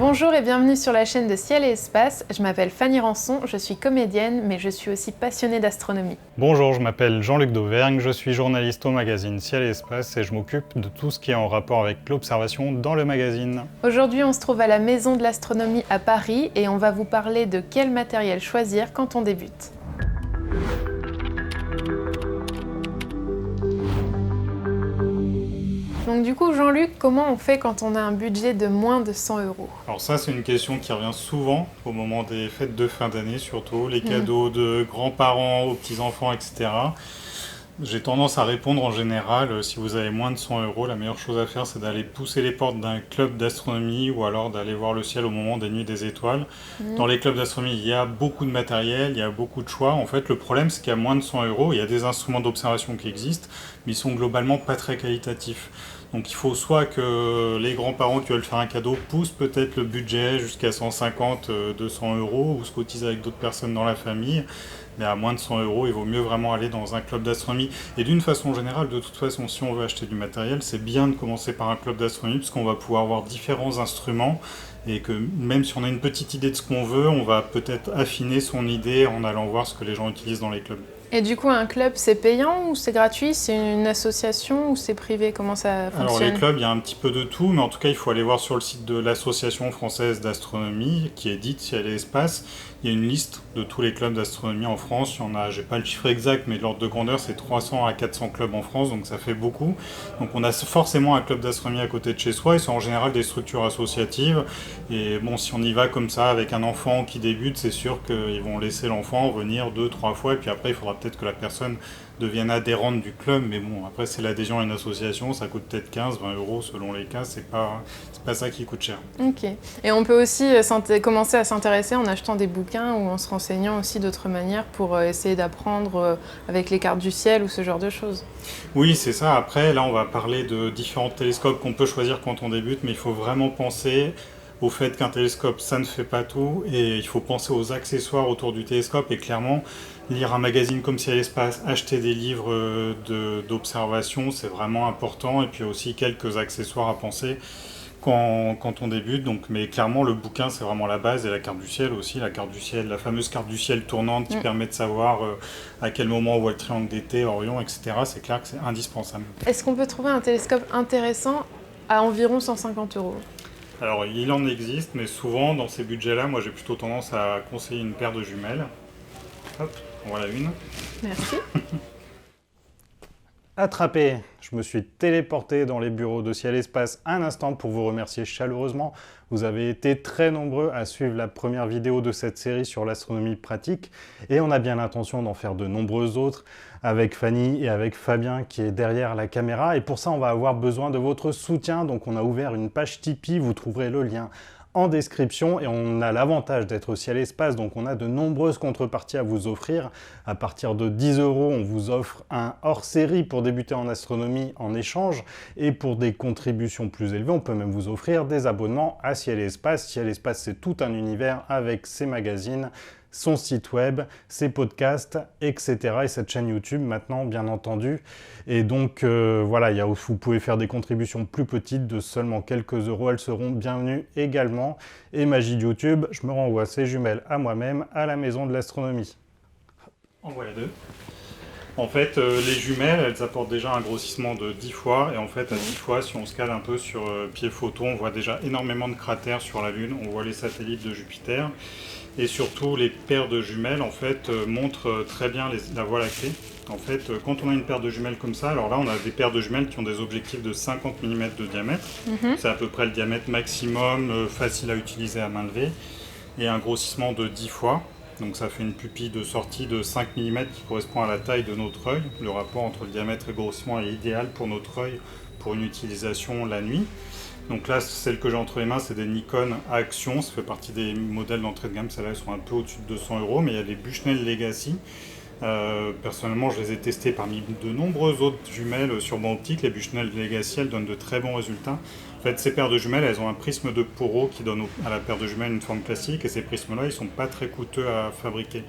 Bonjour et bienvenue sur la chaîne de Ciel et Espace. Je m'appelle Fanny Rançon, je suis comédienne, mais je suis aussi passionnée d'astronomie. Bonjour, je m'appelle Jean-Luc Dauvergne, je suis journaliste au magazine Ciel et Espace et je m'occupe de tout ce qui est en rapport avec l'observation dans le magazine. Aujourd'hui, on se trouve à la Maison de l'Astronomie à Paris et on va vous parler de quel matériel choisir quand on débute. Donc du coup, Jean-Luc, comment on fait quand on a un budget de moins de 100 €? Alors ça, c'est une question qui revient souvent au moment des fêtes de fin d'année, surtout les cadeaux de grands-parents aux petits-enfants, etc. J'ai tendance à répondre en général, si vous avez moins de 100 €, la meilleure chose à faire, c'est d'aller pousser les portes d'un club d'astronomie ou alors d'aller voir le ciel au moment des nuits des étoiles. Dans les clubs d'astronomie, il y a beaucoup de matériel, il y a beaucoup de choix. En fait, le problème, c'est qu'il y a moins de 100 €, il y a des instruments d'observation qui existent, mais ils sont globalement pas très qualitatifs. Donc il faut soit que les grands-parents qui veulent faire un cadeau poussent peut-être le budget jusqu'à 150, 200 € ou se cotisent avec d'autres personnes dans la famille. Mais à moins de 100 €, il vaut mieux vraiment aller dans un club d'astronomie. Et d'une façon générale, de toute façon, si on veut acheter du matériel, c'est bien de commencer par un club d'astronomie, puisqu'on va pouvoir avoir différents instruments, et que même si on a une petite idée de ce qu'on veut, on va peut-être affiner son idée en allant voir ce que les gens utilisent dans les clubs. Et du coup, un club, c'est payant ou c'est gratuit? C'est une association ou c'est privé? Comment ça Alors fonctionne? les clubs, il y a un petit peu de tout, mais en tout cas, il faut aller voir sur le site de l'Association française d'astronomie, qui est dite Ciel et Espace. Il y a une liste de tous les clubs d'astronomie en France. Il y en a, j'ai pas le chiffre exact, mais l'ordre de grandeur, c'est 300 à 400 clubs en France, donc ça fait beaucoup. Donc on a forcément un club d'astronomie à côté de chez soi, et c'est en général des structures associatives. Et bon, si on y va comme ça avec un enfant qui débute, c'est sûr qu'ils vont laisser l'enfant venir 2-3 fois, et puis après, il faudra peut-être que la personne devienne adhérente du club, mais bon, après c'est l'adhésion à une association, ça coûte peut-être 15-20 € selon les cas, c'est pas ça qui coûte cher. Ok. Et on peut aussi commencer à s'intéresser en achetant des bouquins ou en se renseignant aussi d'autres manières pour essayer d'apprendre avec les cartes du ciel ou ce genre de choses. Oui, c'est ça. Après, là, on va parler de différents télescopes qu'on peut choisir quand on débute, mais il faut vraiment penser au fait qu'un télescope, ça ne fait pas tout, et il faut penser aux accessoires autour du télescope, et clairement, lire un magazine comme Ciel et Espace, acheter des livres d'observation, c'est vraiment important, et puis aussi quelques accessoires à penser quand on débute. Donc, mais clairement, le bouquin, c'est vraiment la base, et la carte du ciel aussi, la carte du ciel, la fameuse carte du ciel tournante qui permet de savoir à quel moment on voit le triangle d'été, Orion, etc. C'est clair que c'est indispensable. Est-ce qu'on peut trouver un télescope intéressant à environ 150 €? Alors, il en existe, mais souvent, dans ces budgets-là, moi, j'ai plutôt tendance à conseiller une paire de jumelles. Hop, voilà une. Merci. Attrapé, je me suis téléporté dans les bureaux de Ciel Espace un instant pour vous remercier chaleureusement. Vous avez été très nombreux à suivre la première vidéo de cette série sur l'astronomie pratique, et on a bien l'intention d'en faire de nombreuses autres avec Fanny et avec Fabien qui est derrière la caméra, et pour ça on va avoir besoin de votre soutien. Donc on a ouvert une page Tipeee, vous trouverez le lien en description, et on a l'avantage d'être au Ciel Espace, donc on a de nombreuses contreparties à vous offrir. À partir de 10 €, on vous offre un hors-série pour débuter en astronomie en échange, et pour des contributions plus élevées, on peut même vous offrir des abonnements à Ciel et Espace. Ciel et Espace, c'est tout un univers avec ses magazines, son site web, ses podcasts, etc. et cette chaîne YouTube maintenant, bien entendu. Et donc voilà, vous pouvez faire des contributions plus petites de seulement quelques euros, elles seront bienvenues également. Et magie de YouTube, je me renvoie ces jumelles à moi-même à la Maison de l'Astronomie. En voilà deux. En fait, les jumelles, elles apportent déjà un grossissement de 10 fois, et en fait, à 10 fois, si on se cale un peu sur pied photo, on voit déjà énormément de cratères sur la Lune, on voit les satellites de Jupiter, et surtout, les paires de jumelles, en fait, montrent très bien la Voie lactée. En fait, quand on a une paire de jumelles comme ça, alors là, on a des paires de jumelles qui ont des objectifs de 50 mm de diamètre, c'est à peu près le diamètre maximum, facile à utiliser à main levée, et un grossissement de 10 fois. Donc ça fait une pupille de sortie de 5 mm qui correspond à la taille de notre œil. Le rapport entre le diamètre et le grossissement est idéal pour notre œil pour une utilisation la nuit. Donc là, celles que j'ai entre les mains, c'est des Nikon à action. Ça fait partie des modèles d'entrée de gamme. Celles-là, elles sont un peu au-dessus de 200 €. Mais il y a des Bushnell Legacy. Personnellement, je les ai testées parmi de nombreuses autres jumelles sur banc optique. Les Bushnell Legacy, elles donnent de très bons résultats. En fait, ces paires de jumelles, elles ont un prisme de Porot qui donne à la paire de jumelles une forme classique, et ces prismes-là, ils sont pas très coûteux à fabriquer.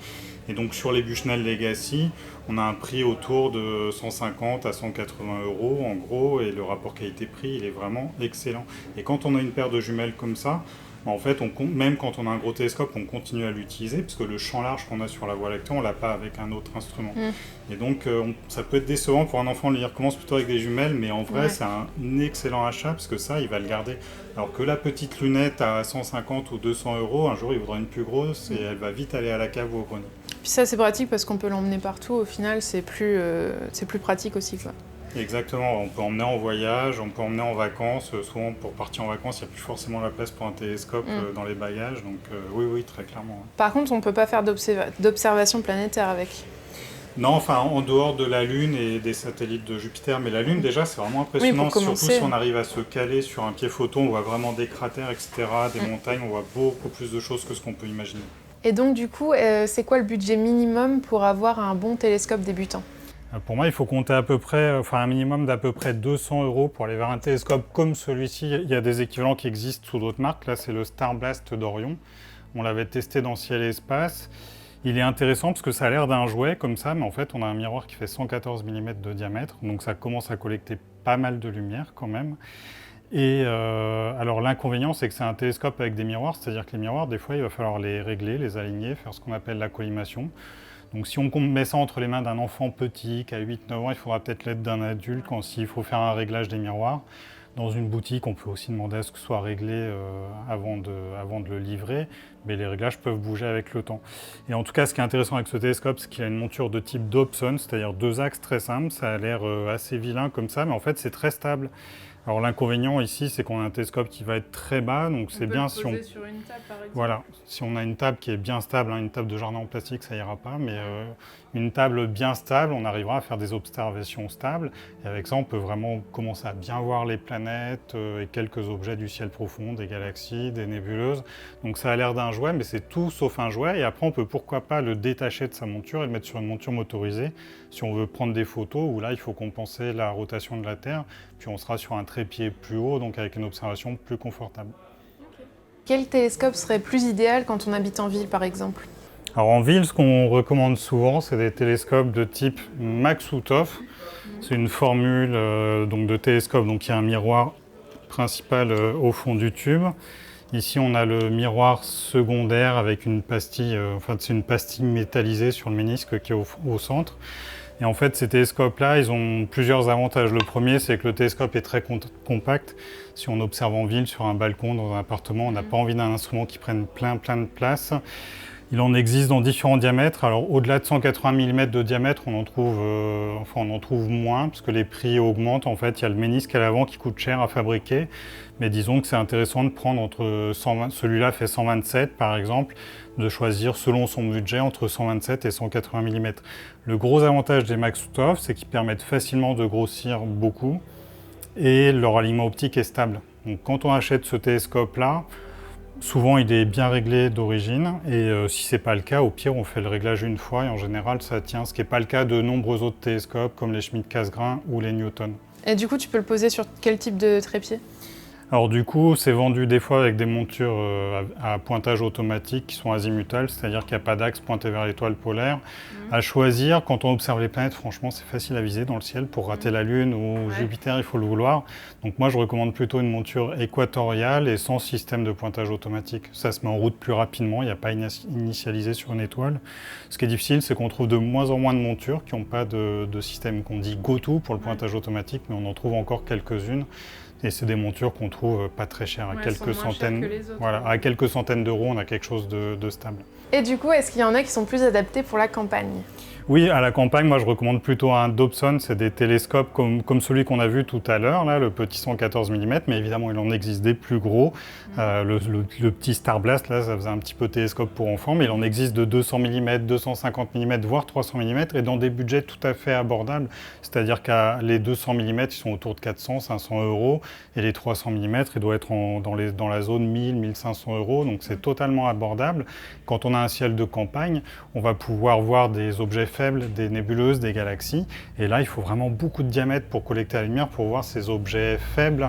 Et donc sur les Bushnell Legacy, on a un prix autour de 150 à 180 € en gros, et le rapport qualité-prix, il est vraiment excellent. Et quand on a une paire de jumelles comme ça, En fait, même quand on a un gros télescope, on continue à l'utiliser, parce que le champ large qu'on a sur la Voie lactée, on ne l'a pas avec un autre instrument. Et donc, ça peut être décevant pour un enfant de lire. Commence plutôt avec des jumelles, mais en vrai, c'est un excellent achat, parce que ça, il va le garder. Alors que la petite lunette à 150 ou 200 euros, un jour, il voudra une plus grosse, et elle va vite aller à la cave ou au grenier. Puis ça, c'est pratique, parce qu'on peut l'emmener partout. Au final, c'est plus pratique aussi, quoi. Exactement, on peut emmener en voyage, on peut emmener en vacances. Souvent, pour partir en vacances, il n'y a plus forcément la place pour un télescope dans les bagages. Donc oui, très clairement. Par contre, on ne peut pas faire d'observation planétaire avec. Non, enfin, en dehors de la Lune et des satellites de Jupiter. Mais la Lune, déjà, c'est vraiment impressionnant. Surtout si on arrive à se caler sur un pied photo, on voit vraiment des cratères, etc., des montagnes. On voit beaucoup plus de choses que ce qu'on peut imaginer. Et donc, du coup, c'est quoi le budget minimum pour avoir un bon télescope débutant ? Pour moi, il faut compter un minimum d'à peu près 200 € pour aller vers un télescope comme celui-ci. Il y a des équivalents qui existent sous d'autres marques. Là, c'est le Starblast d'Orion. On l'avait testé dans Ciel et Espace. Il est intéressant parce que ça a l'air d'un jouet comme ça, mais en fait, on a un miroir qui fait 114 mm de diamètre. Donc, ça commence à collecter pas mal de lumière quand même. Et alors, l'inconvénient, c'est que c'est un télescope avec des miroirs. C'est-à-dire que les miroirs, des fois, il va falloir les régler, les aligner, faire ce qu'on appelle la collimation. Donc si on met ça entre les mains d'un enfant petit qui a 8-9 ans, il faudra peut-être l'aide d'un adulte s'il faut faire un réglage des miroirs. Dans une boutique, on peut aussi demander à ce que ce soit réglé avant de le livrer, mais les réglages peuvent bouger avec le temps. Et en tout cas, ce qui est intéressant avec ce télescope, c'est qu'il a une monture de type Dobson, c'est-à-dire 2 axes très simples. Ça a l'air assez vilain comme ça, mais en fait, c'est très stable. Alors l'inconvénient ici, c'est qu'on a un télescope qui va être très bas, donc c'est bien si on... sur une table, par exemple. Voilà, si on a une table qui est bien stable, une table de jardin en plastique, ça ira pas, mais une table bien stable, on arrivera à faire des observations stables. Et avec ça, on peut vraiment commencer à bien voir les planètes et quelques objets du ciel profond, des galaxies, des nébuleuses. Donc ça a l'air d'un jouet, mais c'est tout sauf un jouet. Et après, on peut pourquoi pas le détacher de sa monture et le mettre sur une monture motorisée si on veut prendre des photos, où là, il faut compenser la rotation de la Terre, puis on sera sur un trépied plus haut, donc avec une observation plus confortable. Quel télescope serait plus idéal quand on habite en ville, par exemple ? Alors en ville, ce qu'on recommande souvent, c'est des télescopes de type Maksutov. C'est une formule donc de télescope, donc il y a un miroir principal au fond du tube. Ici, on a le miroir secondaire avec une pastille, c'est une pastille métallisée sur le ménisque qui est au centre. Et en fait, ces télescopes-là, ils ont plusieurs avantages. Le premier, c'est que le télescope est très compact. Si on observe en ville, sur un balcon, dans un appartement, on n'a pas envie d'un instrument qui prenne plein de place. Il en existe dans différents diamètres. Alors, au-delà de 180 mm de diamètre, on en trouve moins, parce que les prix augmentent. En fait, il y a le ménisque à l'avant qui coûte cher à fabriquer. Mais disons que c'est intéressant de prendre celui-là fait 127 par exemple, de choisir selon son budget entre 127 et 180 mm. Le gros avantage des Maksutov, c'est qu'ils permettent facilement de grossir beaucoup et leur alignement optique est stable. Donc quand on achète ce télescope-là, souvent il est bien réglé d'origine et si ce n'est pas le cas, au pire on fait le réglage une fois et en général ça tient, ce qui n'est pas le cas de nombreux autres télescopes comme les Schmidt-Cassegrain ou les Newton. Et du coup tu peux le poser sur quel type de trépied ? Alors du coup, c'est vendu des fois avec des montures à pointage automatique qui sont azimutales, c'est-à-dire qu'il n'y a pas d'axe pointé vers l'étoile polaire. À choisir, quand on observe les planètes, franchement, c'est facile à viser dans le ciel. Pour rater la Lune ou Jupiter, il faut le vouloir. Donc moi, je recommande plutôt une monture équatoriale et sans système de pointage automatique. Ça se met en route plus rapidement, il n'y a pas initialisé sur une étoile. Ce qui est difficile, c'est qu'on trouve de moins en moins de montures qui n'ont pas de système qu'on dit go-to pour le pointage automatique, mais on en trouve encore quelques-unes. Et c'est des montures qu'on trouve pas très chères, à quelques centaines. Voilà, à quelques centaines d'euros, on a quelque chose de stable. Et du coup, est-ce qu'il y en a qui sont plus adaptés pour la campagne ? Oui, à la campagne, moi je recommande plutôt un Dobson, c'est des télescopes comme celui qu'on a vu tout à l'heure, là, le petit 114 mm, mais évidemment il en existe des plus gros. Le petit Starblast, là, ça faisait un petit peu télescope pour enfants, mais il en existe de 200 mm, 250 mm, voire 300 mm, et dans des budgets tout à fait abordables. C'est-à-dire que les 200 mm, ils sont autour de 400, 500 €, et les 300 mm, ils doivent être dans la zone 1000, 1500 €, donc c'est totalement abordable. Quand on a un ciel de campagne, on va pouvoir voir des objets faibles, des nébuleuses, des galaxies. Et là, il faut vraiment beaucoup de diamètre pour collecter la lumière, pour voir ces objets faibles.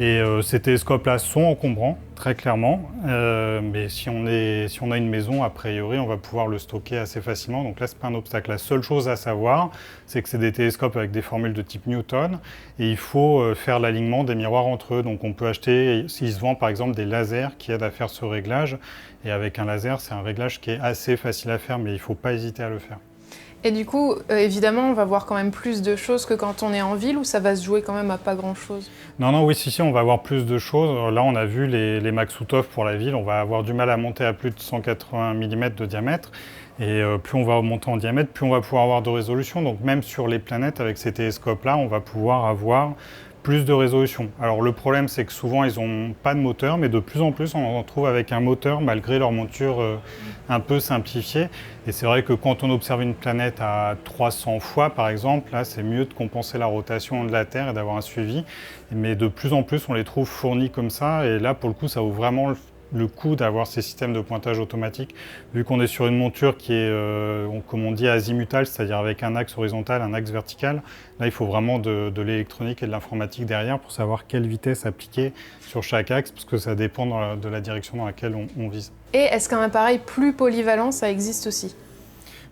Et ces télescopes-là sont encombrants, très clairement, mais si on a une maison, a priori, on va pouvoir le stocker assez facilement, donc là, c'est pas un obstacle. La seule chose à savoir, c'est que c'est des télescopes avec des formules de type Newton, et il faut faire l'alignement des miroirs entre eux, donc on peut acheter, s'il se vend par exemple, des lasers qui aident à faire ce réglage, et avec un laser, c'est un réglage qui est assez facile à faire, mais il ne faut pas hésiter à le faire. Et du coup, évidemment, on va voir quand même plus de choses que quand on est en ville, ou ça va se jouer quand même à pas grand-chose? Non, oui, si, on va avoir plus de choses. Là, on a vu les Maksutov pour la ville, on va avoir du mal à monter à plus de 180 mm de diamètre. Et plus on va monter en diamètre, plus on va pouvoir avoir de résolution. Donc même sur les planètes, avec ces télescopes-là, on va pouvoir avoir plus de résolution. Alors le problème, c'est que souvent, ils n'ont pas de moteur, mais de plus en plus, on en trouve avec un moteur, malgré leur monture un peu simplifiée. Et c'est vrai que quand on observe une planète à 300 fois, par exemple, là, c'est mieux de compenser la rotation de la Terre et d'avoir un suivi. Mais de plus en plus, on les trouve fournis comme ça. Et là, pour le coup, ça vaut vraiment le coup d'avoir ces systèmes de pointage automatique, vu qu'on est sur une monture qui est, comme on dit, azimutale, c'est-à-dire avec un axe horizontal, un axe vertical. Là, il faut vraiment de l'électronique et de l'informatique derrière pour savoir quelle vitesse appliquer sur chaque axe, parce que ça dépend de la direction dans laquelle on vise. Et est-ce qu'un appareil plus polyvalent, ça existe aussi?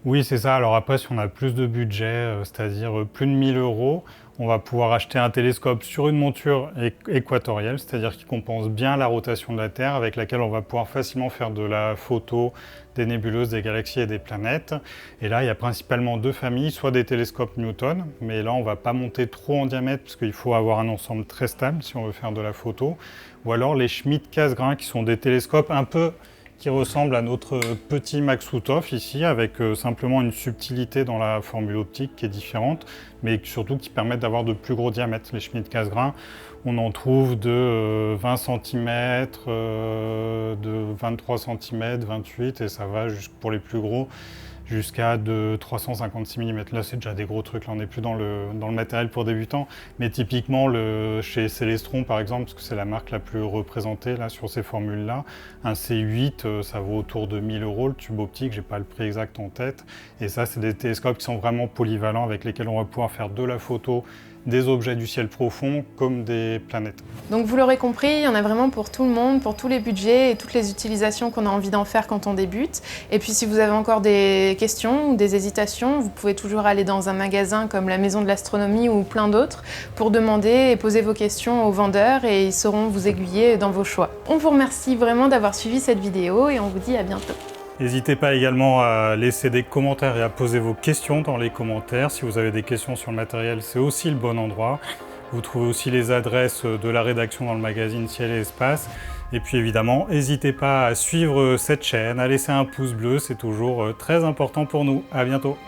Oui, c'est ça. Alors après, si on a plus de budget, c'est-à-dire plus de 1000 €, on va pouvoir acheter un télescope sur une monture équatoriale, c'est-à-dire qui compense bien la rotation de la Terre, avec laquelle on va pouvoir facilement faire de la photo des nébuleuses, des galaxies et des planètes. Et là, il y a principalement deux familles, soit des télescopes Newton, mais là, on ne va pas monter trop en diamètre, parce qu'il faut avoir un ensemble très stable si on veut faire de la photo, ou alors les Schmidt-Cassegrain, qui sont des télescopes un peu qui ressemble à notre petit Maksutov ici, avec simplement une subtilité dans la formule optique qui est différente, mais surtout qui permettent d'avoir de plus gros diamètres. Les Schmidt-Cassegrain, on en trouve de 20 cm, de 23 cm, 28, et ça va pour les plus gros jusqu'à de 356 mm. Là, c'est déjà des gros trucs. Là, on n'est plus dans le matériel pour débutants. Mais typiquement, chez Celestron, par exemple, parce que c'est la marque la plus représentée là, sur ces formules-là, un C8, ça vaut autour de 1000 €. Le tube optique, j'ai pas le prix exact en tête. Et ça, c'est des télescopes qui sont vraiment polyvalents, avec lesquels on va pouvoir faire de la photo, des objets du ciel profond comme des planètes. Donc vous l'aurez compris, il y en a vraiment pour tout le monde, pour tous les budgets et toutes les utilisations qu'on a envie d'en faire quand on débute. Et puis si vous avez encore des questions ou des hésitations, vous pouvez toujours aller dans un magasin comme la Maison de l'Astronomie ou plein d'autres pour demander et poser vos questions aux vendeurs, et ils sauront vous aiguiller dans vos choix. On vous remercie vraiment d'avoir suivi cette vidéo et on vous dit à bientôt. N'hésitez pas également à laisser des commentaires et à poser vos questions dans les commentaires. Si vous avez des questions sur le matériel, c'est aussi le bon endroit. Vous trouvez aussi les adresses de la rédaction dans le magazine Ciel et Espace. Et puis évidemment, n'hésitez pas à suivre cette chaîne, à laisser un pouce bleu, c'est toujours très important pour nous. À bientôt.